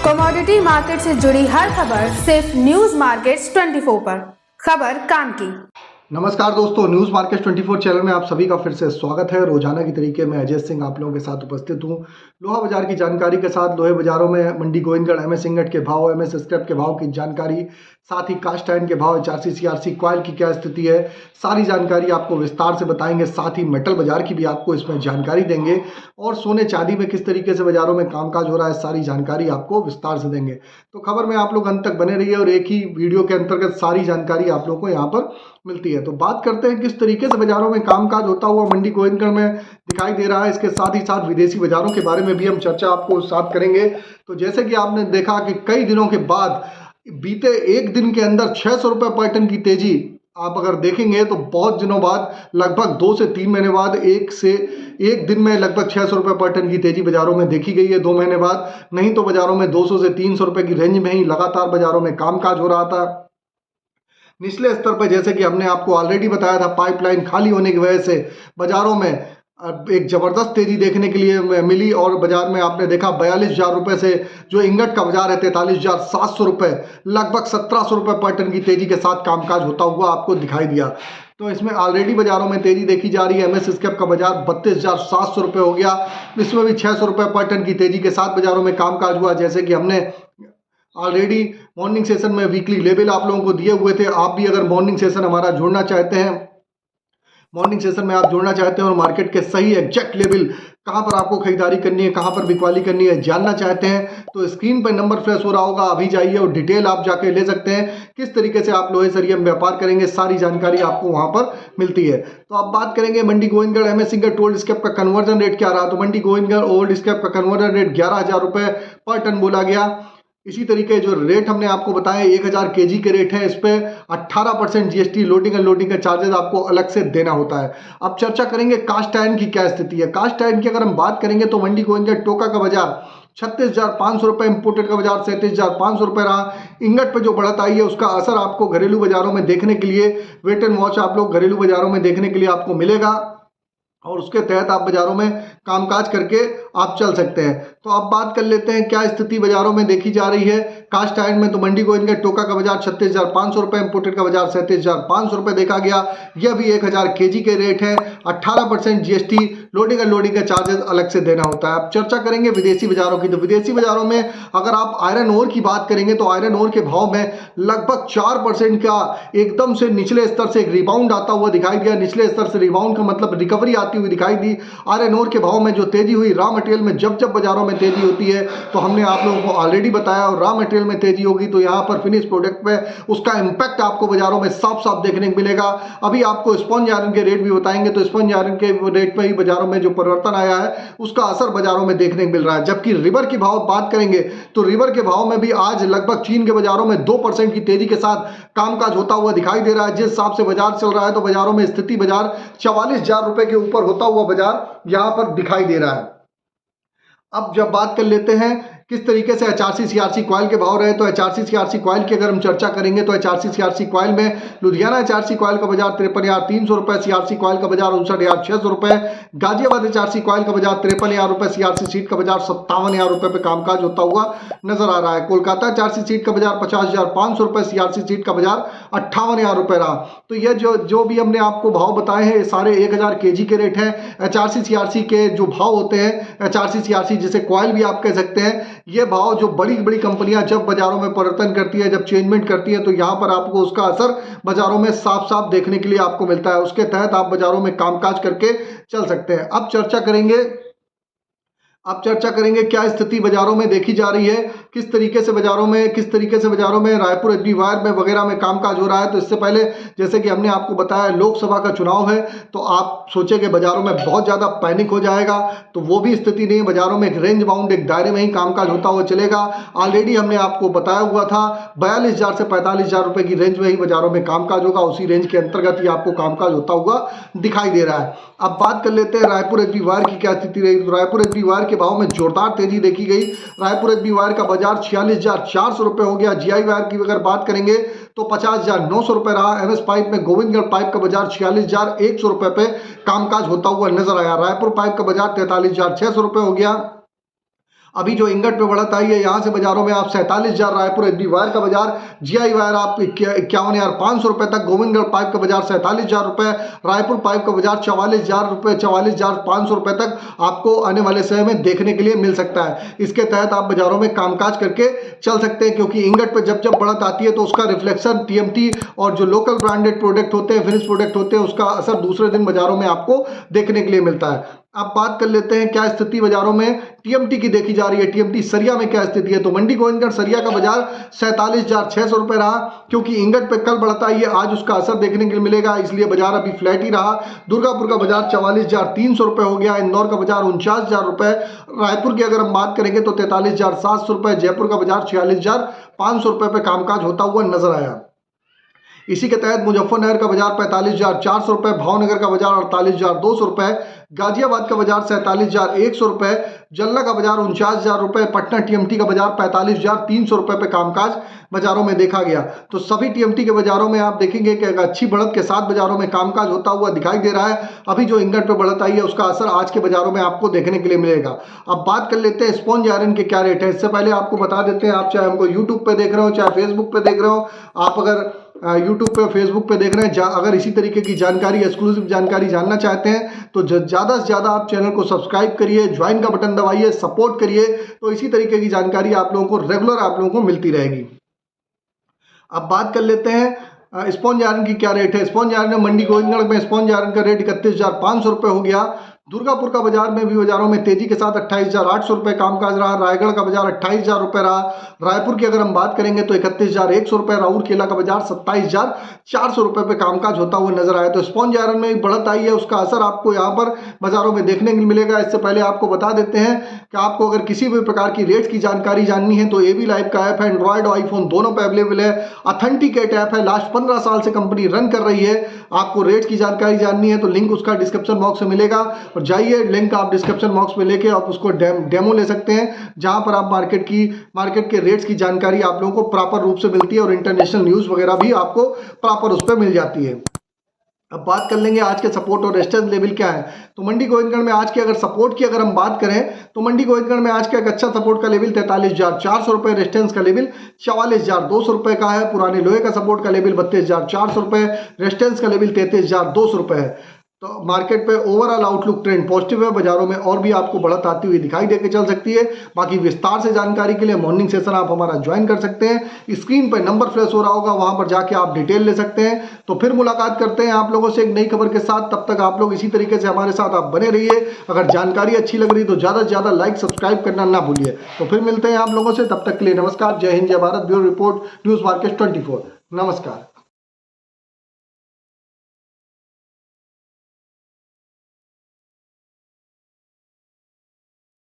Commodity market से जुड़ी हर खबर सिर्फ न्यूज मार्केट्स 24 पर। खबर काम की। नमस्कार दोस्तों, न्यूज़ मार्केट 24 चैनल में आप सभी का फिर से स्वागत है। रोजाना की तरीके में अजय सिंह आप लोगों के साथ उपस्थित हूं। लोहा बाजार की जानकारी के साथ लोहे बाजारों में मंडी गोविंदगढ़ एमएस इंगट के भाव, एमएस स्क्रैप के भाव की जानकारी, साथ ही कास्ट आयरन के भाव, एचआरसी सीआरसी कॉइल की क्या स्थिति है, सारी जानकारी आपको विस्तार से बताएंगे। साथ ही मेटल बाजार की भी आपको इसमें जानकारी देंगे और सोने चांदी में किस तरीके से बाजारों में कामकाज हो रहा है, सारी जानकारी आपको विस्तार से देंगे। तो खबर में आप लोग अंत तक बने रहिए और एक ही वीडियो के अंतर्गत सारी जानकारी आप लोगों को यहाँ पर मिलती है। तो बात करते हैं किस तरीके से बाजारों में कामकाज होता हुआ मंडी गोविंदगढ़ में दिखाई दे रहा है। इसके साथ ही साथ विदेशी बाजारों के बारे में भी हम चर्चा आपको साथ करेंगे। तो जैसे कि आपने देखा कि कई दिनों के बाद बीते एक दिन के अंदर 600 रुपये पर टन की तेजी आप अगर देखेंगे तो बहुत दिनों बाद, लगभग 2 से 3 महीने बाद एक दिन में लगभग 600 रुपये पर टन की तेजी बाजारों में देखी गई है 2 महीने बाद। नहीं तो बाजारों में 200 से 300 रुपये की रेंज में ही लगातार बाजारों में कामकाज हो रहा था। निचले स्तर पर जैसे कि हमने आपको ऑलरेडी बताया था, पाइपलाइन खाली होने की वजह से बाजारों में एक जबरदस्त तेजी देखने के लिए मिली और बाजार में आपने देखा 42,000 रुपये से जो इंगट का बाजार है 43,700 रुपये, लगभग 1,700 रुपये पर टन की तेजी के साथ कामकाज होता हुआ आपको दिखाई दिया। तो इसमें ऑलरेडी बाजारों में तेजी देखी जा रही है। एमएस स्क्रैप का बाजार 32,700 रुपये हो गया, इसमें भी 600 रुपये पर टन की तेजी के साथ बाजारों में कामकाज हुआ। जैसे कि हमने ऑलरेडी मॉर्निंग सेशन में वीकली लेवल आप लोगों को दिए हुए थे। आप भी अगर मॉर्निंग सेशन हमारा जुड़ना चाहते हैं, मॉर्निंग सेशन में आप जुड़ना चाहते हैं और मार्केट के सही एग्जैक्ट लेवल कहां पर आपको खरीदारी करनी है, कहां पर बिकवाली करनी है जानना चाहते हैं, तो स्क्रीन पर नंबर फ्लैश हो रहा होगा, अभी जाइए और डिटेल आप जाके ले सकते हैं। किस तरीके से आप लोहे सरिया में व्यापार करेंगे, सारी जानकारी आपको वहां पर मिलती है। तो आप बात करेंगे Mandi Gobindgarh MS ingot old scrap का कन्वर्जन रेट क्या रहा। तो मंडी गोविंदगढ़ ओल्ड स्क्रैप का कन्वर्जन रेट 11,000 रुपये पर टन बोला गया। इसी तरीके जो रेट हमने आपको बताया 1000 केजी के रेट है, इस पे 18% जीएसटी लोडिंग अनलोडिंग का चार्जेस आपको अलग से देना होता है। अब चर्चा करेंगे कास्ट आयरन की क्या स्थिति है। कास्ट आयरन की अगर हम बात करेंगे तो मंडी गोविंदगढ़ टोका का बाजार 36,500 रुपये, इंपोर्टेड का बाजार 37,500 रुपये रहा। इंगट पे जो बढ़त आई है उसका असर आपको घरेलू बाजारों में देखने के लिए, वेट एंड वॉच आप लोग घरेलू बाजारों में देखने के लिए आपको मिलेगा और उसके तहत आप बाजारों में कामकाज करके आप चल सकते हैं। तो अब बात कर लेते हैं क्या स्थिति बाजारों में देखी जा रही है कास्ट आयरन में। तो मंडी गोविंदगढ़ टोका का बाजार 36,500 रुपये, इंपोर्टेड का बाजार 37,500 रुपये देखा गया। यह भी 1000 केजी के रेट है, 18% जीएसटी लोडिंग अनलोडिंग का चार्जेस अलग से देना होता है। अब चर्चा करेंगे विदेशी बाजारों की। तो विदेशी बाजारों में अगर आप आयरन ओर की बात करेंगे तो आयरन ओर के भाव में लगभग 4% का एकदम से निचले स्तर से एक रिबाउंड आता हुआ दिखाई दिया। निचले स्तर से रिबाउंड का मतलब रिकवरी आती हुई दिखाई दी। आयरन ओर के भाव में जो तेजी हुई, रॉ मटेरियल में जब बाजारों में तेजी होती है तो हमने आप लोगों को ऑलरेडी बताया, और रॉ मटेरियल में तेजी होगी तो यहां पर फिनिश प्रोडक्ट पे उसका इंपैक्ट आपको बाजारों में साफ साफ देखने को मिलेगा। अभी आपको स्पंज आयरन के रेट भी बताएंगे, तो स्पंज आयरन के रेट पे ही बाजारों में जो परिवर्तन आया है उसका असर बाजारों में देखने को मिल रहा है। जबकि रिवर की भाव बात करेंगे तो रिवर के भाव में भी आज लगभग चीन के बाजारों में 2% की तेजी के साथ कामकाज होता हुआ दिखाई दे रहा है। जिस हिसाब से बाजार चल रहा है तो बाजारों में स्थिति बाजार 44,000 रुपए के ऊपर होता हुआ बाजार यहां पर दिखाई दे रहा है। अब जब बात कर लेते हैं किस तरीके से एचआरसी सीआरसी कॉइल के भाव रहे, तो एचआरसी सीआरसी कॉइल की अगर हम चर्चा करेंगे तो एचआरसी सीआरसी कॉइल में लुधियाना एचआरसी कॉइल का बाजार 53,300 रुपये, सीआरसी कॉइल का बाजार 59,600 रुपये, गाजियाबाद एचआरसी कॉइल का बाजार 53,000 रुपये, सीआरसी सीट का बाजार 57,000 रुपये पे कामकाज होता हुआ नजर आ रहा है। कोलकाता एचआरसी सीट का बाजार 50,500 रुपये, सीआरसी सीट का बाजार 58,000 रुपये रहा। तो यह जो भी हमने आपको भाव बताए हैं सारे 1000 केजी के रेट हैं। एचआरसी सीआरसी के जो भाव होते हैं, एचआरसी सीआरसी जिसे कॉइल भी आप कह सकते हैं, ये भाव जो बड़ी बड़ी कंपनियां जब बाजारों में परिवर्तन करती है, जब चेंजमेंट करती है, तो यहां पर आपको उसका असर बाजारों में साफ साफ देखने के लिए आपको मिलता है। उसके तहत आप बाजारों में कामकाज करके चल सकते हैं। अब चर्चा करेंगे क्या स्थिति बाजारों में देखी जा रही है, किस तरीके से बाजारों में रायपुर एचडी वायर में वगैरह में कामकाज हो रहा है। तो इससे पहले जैसे कि हमने आपको बताया लोकसभा का चुनाव है, तो आप सोचे कि बाजारों में बहुत ज़्यादा पैनिक हो जाएगा, तो वो भी स्थिति नहीं है। बाजारों में एक रेंज बाउंड एक दायरे में ही कामकाज होता हुआ चलेगा। ऑलरेडी हमने आपको बताया हुआ था 42,000 से 45,000 रुपये की रेंज में ही बाजारों में कामकाज होगा, उसी रेंज के अंतर्गत ही आपको कामकाज होता हुआ दिखाई दे रहा है। अब बात कर लेते हैं रायपुर एचडी वायर की क्या स्थिति रही। तो रायपुर एचडी वायर के भाव में जोरदार तेजी देखी गई। रायपुर एचडी वायर का बाजार 46,400 रुपये हो गया। जीआई वायर की अगर बात करेंगे तो 50,900 रुपये रहा। एमएस पाइप में गोविंदगढ़ पाइप का बाजार 46,100 रुपये पे कामकाज होता हुआ नजर आया। रायपुर पाइप का बाजार 43,600 रुपये हो गया। अभी जो इंगट पे बढ़त आई है, यहाँ से बाजारों में आप 47,000 रायपुर एचडी वायर का बाजार, जीआई वायर आप 51,500 रुपए तक, गोविंदगढ़ पाइप का बाजार 47,000 रुपए, रायपुर पाइप का बाजार 44,000 रुपए 44,500 रुपए तक आपको आने वाले समय में देखने के लिए मिल सकता है। इसके तहत आप बाजारों में कामकाज करके चल सकते हैं, क्योंकि इंगट पे जब जब बढ़त आती है तो उसका रिफ्लेक्शन टीएमटी और जो लोकल ब्रांडेड प्रोडक्ट होते हैं, फिनिश प्रोडक्ट होते हैं, उसका असर दूसरे दिन बाजारों में आपको देखने के लिए मिलता है। अब बात कर लेते हैं क्या स्थिति बाजारों में टीएमटी की देखी जा रही है। टीएमटी सरिया में क्या स्थिति है, तो मंडी गोविंदगढ़ सरिया का बाजार 47,600 रुपए रहा, क्योंकि इंगट पे कल बढ़ता है, आज उसका असर देखने के लिए मिलेगा, इसलिए बाजार अभी फ्लैट ही रहा। दुर्गापुर का बाजार 44,300 रुपए हो गया, इंदौर का बाजार 49,000 रुपए, रायपुर की अगर हम बात करेंगे तो 43,700 रुपए, जयपुर का बाजार 46,500 रुपए पे कामकाज होता हुआ नजर आया। इसी के तहत मुजफ्फरनगर का बाजार 45,400 रुपए, भावनगर का बाजार 48,200 रुपए, गाजियाबाद का बाजार 47,100 रुपए, जल्ला का बाजार 49,000 रुपए, पटना टीएमटी का बाजार 45,300 रुपए पे कामकाज बाजारों में देखा गया। तो सभी टीएमटी के बाजारों में आप देखेंगे कि अच्छी बढ़त के साथ बाजारों में कामकाज होता हुआ दिखाई दे रहा है। अभी जो इंगट पे बढ़त आई है उसका असर आज के बाजारों में आपको देखने के लिए मिलेगा। अब बात कर लेते हैं स्पॉन्ज आयरन के क्या रेट है। इससे पहले आपको बता देते हैं, आप चाहे हमको यूट्यूब पे देख रहे हो चाहे फेसबुक पे देख रहे हो, आप अगर यूट्यूब पे फेसबुक पे देख रहे हैं, अगर इसी तरीके की जानकारी एक्सक्लूसिव जानकारी जानना चाहते हैं तो ज़्यादा से ज़्यादा आप चैनल को सब्सक्राइब करिए, ज्वाइन का बटन दबाइए, सपोर्ट करिए, तो इसी तरीके की जानकारी आप लोगों को रेगुलर आप लोगों को मिलती रहेगी। अब बात कर लेते हैं स्पॉन्ज आयरन की क्या रेट है। स्पॉन्ज आयरन मंडी गोविंदगढ़ में स्पॉन्ज आयरन का रेट 31,500 रुपये हो गया। दुर्गापुर का बाजार में भी बाजारों में तेजी के साथ 28,800 रुपये कामकाज रहा। रायगढ़ का बाजार 28,000 रुपये रहा। रायपुर की अगर हम बात करेंगे तो 31,100 रुपये। राउरकेला का बाजार 27,400 रुपये पे कामकाज होता हुआ नजर आया। तो स्पॉन्ज आयरन में बढ़त आई है, उसका असर आपको यहाँ पर बाजारों में देखने को मिलेगा। इससे पहले आपको बता देते हैं कि आपको अगर किसी भी प्रकार की रेट्स की जानकारी जाननी है तो एबी लाइव का ऐप है, एंड्रॉयड और आईफोन दोनों पे अवेलेबल है। ऑथेंटिकेट ऐप है, लास्ट 15 साल से कंपनी रन कर रही है। आपको रेट्स की जानकारी जाननी है तो लिंक उसका डिस्क्रिप्शन बॉक्स में मिलेगा, और जाइए लिंक आप डिस्क्रिप्शन बॉक्स में लेके आप उसको डेमो ले सकते हैं, जहां पर आप मार्केट के रेट्स की जानकारी आप लोगों को प्रॉपर रूप से मिलती है, और इंटरनेशनल न्यूज़ वगैरह भी आपको प्रॉपर उस पर मिल जाती है। अब बात कर लेंगे आज के सपोर्ट और रेजिस्टेंस लेवल क्या है। तो मंडी गोविंदगढ़ में आज के अगर सपोर्ट की अगर हम बात करें तो मंडी गोविंदगढ़ में आज का एक अच्छा सपोर्ट का लेवल 43,400 रुपये, रेजिस्टेंस का लेवल 44,200 रुपये का है। पुराने लोहे का सपोर्ट का लेवल 32,400 रुपये, रेजिस्टेंस का लेवल 33,200 रुपये है। तो मार्केट पे ओवरऑल आउटलुक ट्रेंड पॉजिटिव है। बाजारों में और भी आपको बढ़त आती हुई दिखाई देके चल सकती है। बाकी विस्तार से जानकारी के लिए मॉर्निंग सेशन आप हमारा ज्वाइन कर सकते हैं। स्क्रीन पर नंबर फ्लैश हो रहा होगा, वहां पर जाके आप डिटेल ले सकते हैं। तो फिर मुलाकात करते हैं आप लोगों से एक नई खबर के साथ। तब तक आप लोग इसी तरीके से हमारे साथ आप बने रहिए। अगर जानकारी अच्छी लग रही तो ज़्यादा से ज़्यादा लाइक सब्सक्राइब करना ना भूलिए। तो फिर मिलते हैं आप लोगों से, तब तक के लिए नमस्कार। जय हिंद, जय Bharat. Bureau report, news market 24। नमस्कार।